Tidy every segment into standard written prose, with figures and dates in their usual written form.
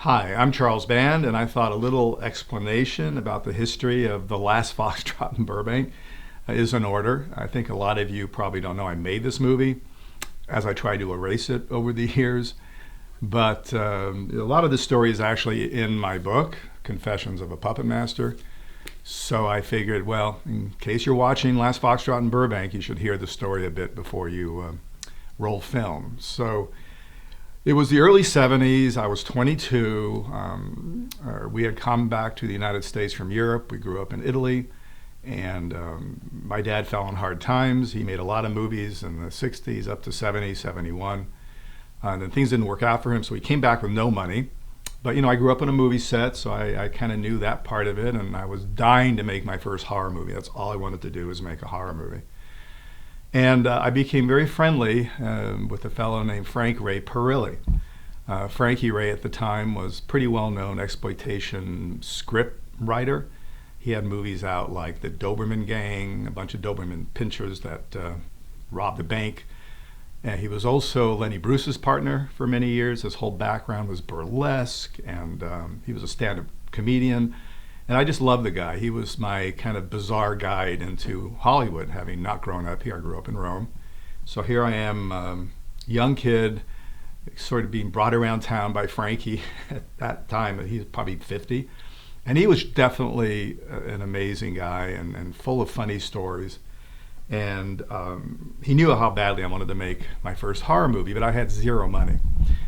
Hi, I'm Charles Band, and I thought a little explanation about the history of the last Foxtrot in Burbank is in order. I think a lot of you probably don't know I made this movie as I tried to erase it over the years. But a lot of the story is actually in my book, Confessions of a Puppet Master. So I figured, well, in case you're watching Last Foxtrot in Burbank, you should hear the story a bit before you roll film. So it was the early 70s. I was 22. We had come back to the United States from Europe. We grew up in Italy. And my dad fell on hard times. He made a lot of movies in the 60s up to 70, 71. And then things didn't work out for him, so he came back with no money. But, I grew up on a movie set, so I kind of knew that part of it. And I was dying to make my first horror movie. That's all I wanted to do, was make a horror movie. And I became very friendly with a fellow named Frank Ray Perilli. Frankie Ray at the time was pretty well-known exploitation script writer. He had movies out like The Doberman Gang, a bunch of Doberman pinchers that robbed a bank. And he was also Lenny Bruce's partner for many years. His whole background was burlesque, and he was a stand-up comedian. And I just loved the guy. He was my kind of bizarre guide into Hollywood, having not grown up here. I grew up in Rome. So here I am, young kid, sort of being brought around town by Frankie at that time. He was probably 50. And he was definitely an amazing guy and full of funny stories. And he knew how badly I wanted to make my first horror movie, but I had zero money.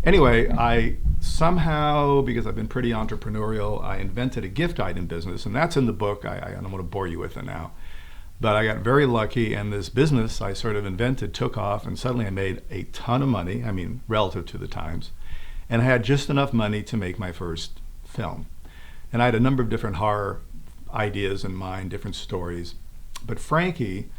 Anyway, I somehow, because I've been pretty entrepreneurial, I invented a gift item business, and that's in the book. I don't want to bore you with it now. But I got very lucky, and this business I sort of invented took off, and suddenly I made a ton of money, relative to the times, and I had just enough money to make my first film. And I had a number of different horror ideas in mind, different stories. But Frankie,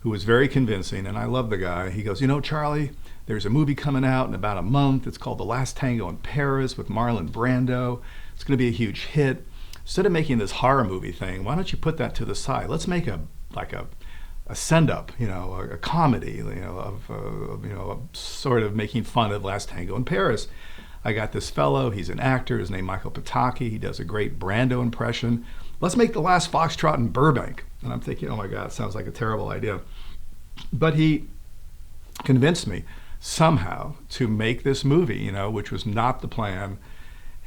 who was very convincing, and I love the guy, he goes, Charlie, there's a movie coming out in about a month. It's called The Last Tango in Paris with Marlon Brando. It's going to be a huge hit. Instead of making this horror movie thing, why don't you put that to the side? Let's make a send-up, a comedy, of sort of making fun of Last Tango in Paris. I got this fellow, he's an actor, his name Michael Pataki. He does a great Brando impression. Let's make The Last Foxtrot in Burbank. And I'm thinking, oh my God, it sounds like a terrible idea. But he convinced me somehow to make this movie, which was not the plan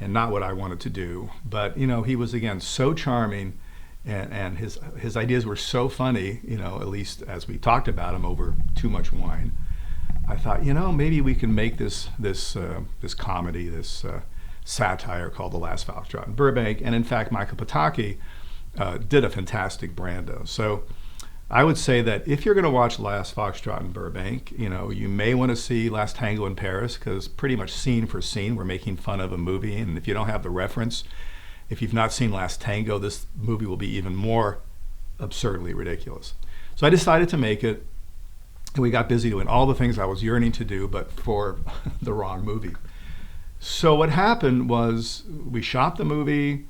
and not what I wanted to do. But, he was, again, so charming, and his ideas were so funny, at least as we talked about him over too much wine. I thought, maybe we can make this comedy, this satire called The Last Foxtrot in Burbank. And in fact, Michael Pataki did a fantastic Brando. So I would say that if you're going to watch Last Foxtrot in Burbank, you may want to see Last Tango in Paris, because pretty much scene for scene we're making fun of a movie. And if you don't have the reference, if you've not seen Last Tango, this movie will be even more absurdly ridiculous. So I decided to make it, and we got busy doing all the things I was yearning to do, but for the wrong movie. So what happened was we shot the movie.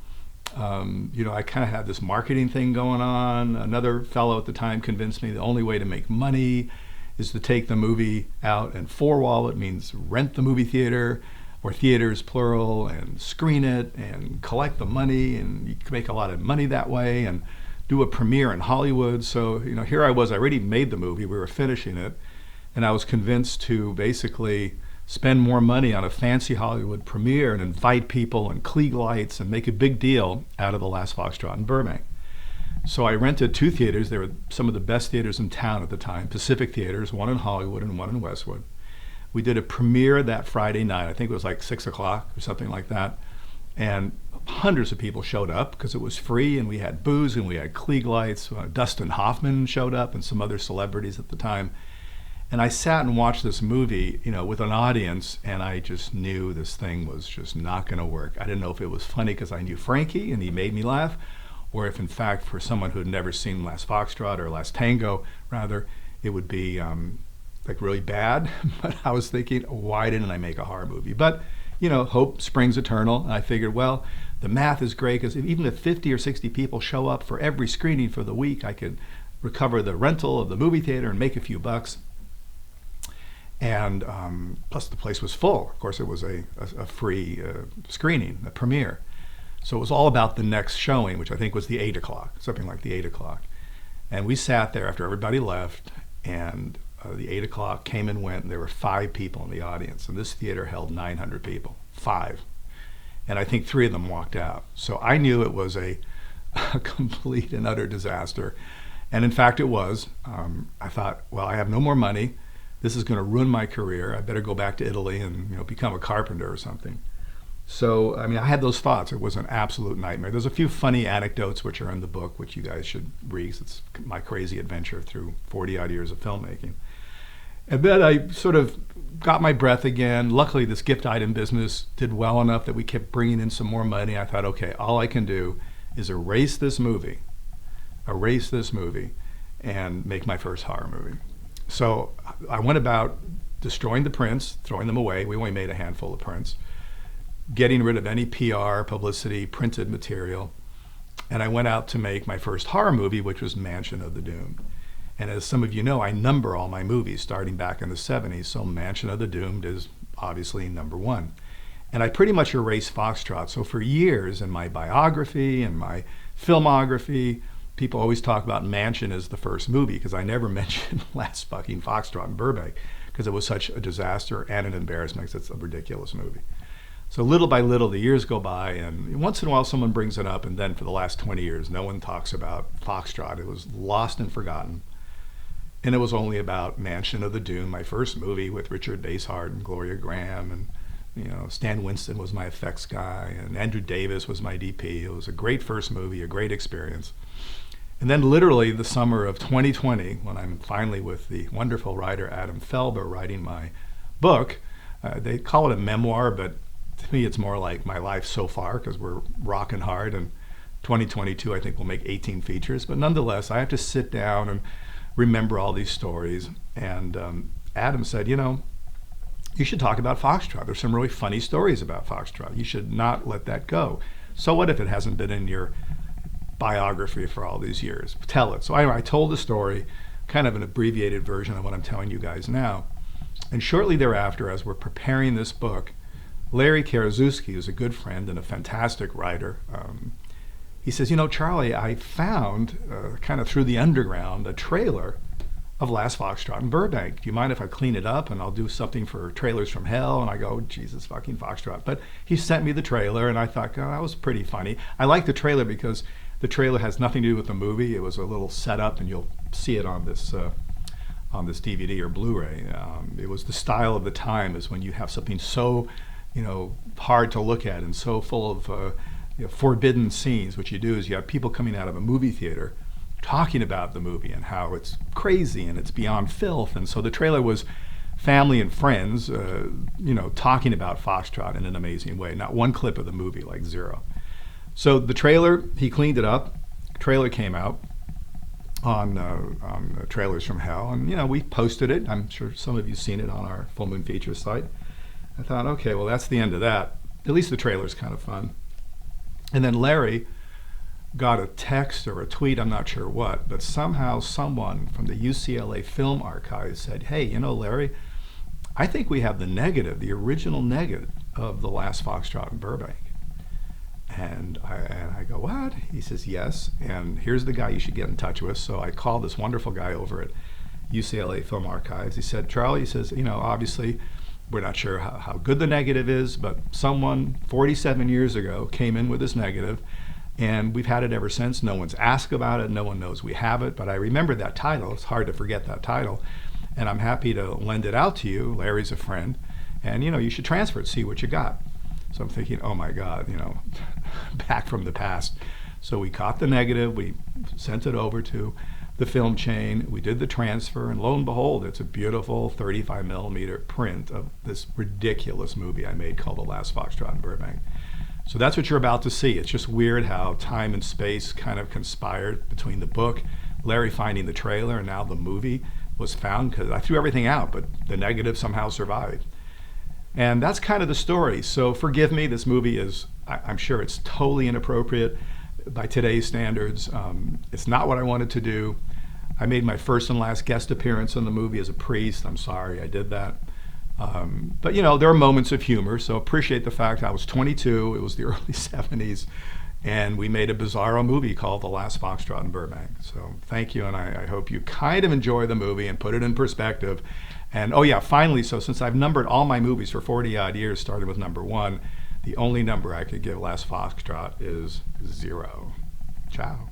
I kind of had this marketing thing going on. Another fellow at the time convinced me the only way to make money is to take the movie out and four-wall it, means rent the movie theater, or theaters plural, and screen it and collect the money, and you can make a lot of money that way, and do a premiere in Hollywood. So, here I was, I already made the movie, we were finishing it, and I was convinced to basically spend more money on a fancy Hollywood premiere and invite people and Klieg lights and make a big deal out of The Last Foxtrot in Burbank. So I rented two theaters. They were some of the best theaters in town at the time, Pacific Theaters, one in Hollywood and one in Westwood. We did a premiere that Friday night. I think it was like 6 o'clock or something like that. And hundreds of people showed up because it was free, and we had booze and we had Klieg lights. Dustin Hoffman showed up and some other celebrities at the time. And I sat and watched this movie, with an audience, and I just knew this thing was just not going to work. I didn't know if it was funny because I knew Frankie and he made me laugh, or if in fact for someone who had never seen Last Foxtrot, or Last Tango rather, it would be really bad. But I was thinking, why didn't I make a horror movie? But, hope springs eternal. And I figured, well, the math is great, because even if 50 or 60 people show up for every screening for the week, I could recover the rental of the movie theater and make a few bucks. And plus the place was full. Of course, it was a free screening, a premiere. So it was all about the next showing, which I think was the 8 o'clock, something like the 8 o'clock. And we sat there after everybody left, and the 8 o'clock came and went, and there were 5 people in the audience. And this theater held 900 people, 5. And I think 3 of them walked out. So I knew it was a complete and utter disaster. And in fact, it was. I thought, well, I have no more money. This is going to ruin my career. I better go back to Italy and become a carpenter or something. So, I mean, I had those thoughts. It was an absolute nightmare. There's a few funny anecdotes which are in the book, which you guys should read. It's my crazy adventure through 40-odd years of filmmaking. And then I sort of got my breath again. Luckily, this gift item business did well enough that we kept bringing in some more money. I thought, okay, all I can do is erase this movie, and make my first horror movie. So I went about destroying the prints, throwing them away. We only made a handful of prints. Getting rid of any PR, publicity, printed material. And I went out to make my first horror movie, which was Mansion of the Doomed. And as some of you know, I number all my movies starting back in the 70s, so Mansion of the Doomed is obviously number 1. And I pretty much erased Foxtrot. So for years in my biography and my filmography, people always talk about Mansion as the first movie because I never mentioned Last fucking Foxtrot in Burbank because it was such a disaster and an embarrassment because it's a ridiculous movie. So little by little, the years go by, and once in a while someone brings it up, and then for the last 20 years, no one talks about Foxtrot. It was lost and forgotten. And it was only about Mansion of the Doomed, my first movie with Richard Basehart and Gloria Graham, and Stan Winston was my effects guy, and Andrew Davis was my DP. It was a great first movie, a great experience. And then literally the summer of 2020, when I'm finally with the wonderful writer Adam Felber writing my book, they call it a memoir, but to me it's more like my life so far because we're rocking hard, and 2022 I think we'll make 18 features. But nonetheless, I have to sit down and remember all these stories. And Adam said, you should talk about Foxtrot. There's some really funny stories about Foxtrot. You should not let that go. So what if it hasn't been in your biography for all these years? Tell it. So I told the story, kind of an abbreviated version of what I'm telling you guys now. And shortly thereafter, as we're preparing this book, Larry Karaszewski, who's a good friend and a fantastic writer, he says, Charlie, I found, kind of through the underground, a trailer of Last Foxtrot in Burbank. Do you mind if I clean it up and I'll do something for Trailers from Hell? And I go, Jesus fucking Foxtrot. But he sent me the trailer, and I thought, oh, that was pretty funny. I like the trailer because the trailer has nothing to do with the movie. It was a little setup, and you'll see it on this DVD or Blu-ray. It was the style of the time, is when you have something so, hard to look at and so full of forbidden scenes. What you do is you have people coming out of a movie theater talking about the movie and how it's crazy and it's beyond filth. And so the trailer was family and friends, talking about Foxtrot in an amazing way. Not one clip of the movie, like zero. So the trailer, he cleaned it up. Trailer came out on Trailers from Hell, and we posted it. I'm sure some of you've seen it on our Full Moon Features site. I thought, okay, well, that's the end of that. At least the trailer's kind of fun. And then Larry got a text or a tweet, I'm not sure what, but somehow someone from the UCLA Film Archive said, hey, Larry, I think we have the negative, the original negative of The Last Foxtrot in Burbank. And I go, what? He says, yes, and here's the guy you should get in touch with. So I called this wonderful guy over at UCLA Film Archives. He said, Charlie, he says, obviously we're not sure how good the negative is, but someone 47 years ago came in with this negative, and we've had it ever since. No one's asked about it. No one knows we have it, but I remember that title. It's hard to forget that title, and I'm happy to lend it out to you. Larry's a friend, and you should transfer it, see what you got. So I'm thinking, oh my God, back from the past. So we caught the negative, we sent it over to the film chain, we did the transfer, and lo and behold, it's a beautiful 35 millimeter print of this ridiculous movie I made called The Last Foxtrot in Burbank. So that's what you're about to see. It's just weird how time and space kind of conspired between the book, Larry finding the trailer, and now the movie was found, because I threw everything out, but the negative somehow survived. And that's kind of the story. So forgive me, this movie is, I'm sure it's totally inappropriate by today's standards. It's not what I wanted to do. I made my first and last guest appearance in the movie as a priest. I'm sorry I did that. But there are moments of humor, so appreciate the fact I was 22, it was the early 70s, and we made a bizarro movie called The Last Foxtrot in Burbank. So thank you, and I hope you kind of enjoy the movie and put it in perspective. And oh yeah, finally, so since I've numbered all my movies for 40 odd years, starting with number 1, the only number I could give Last Foxtrot is 0. Ciao.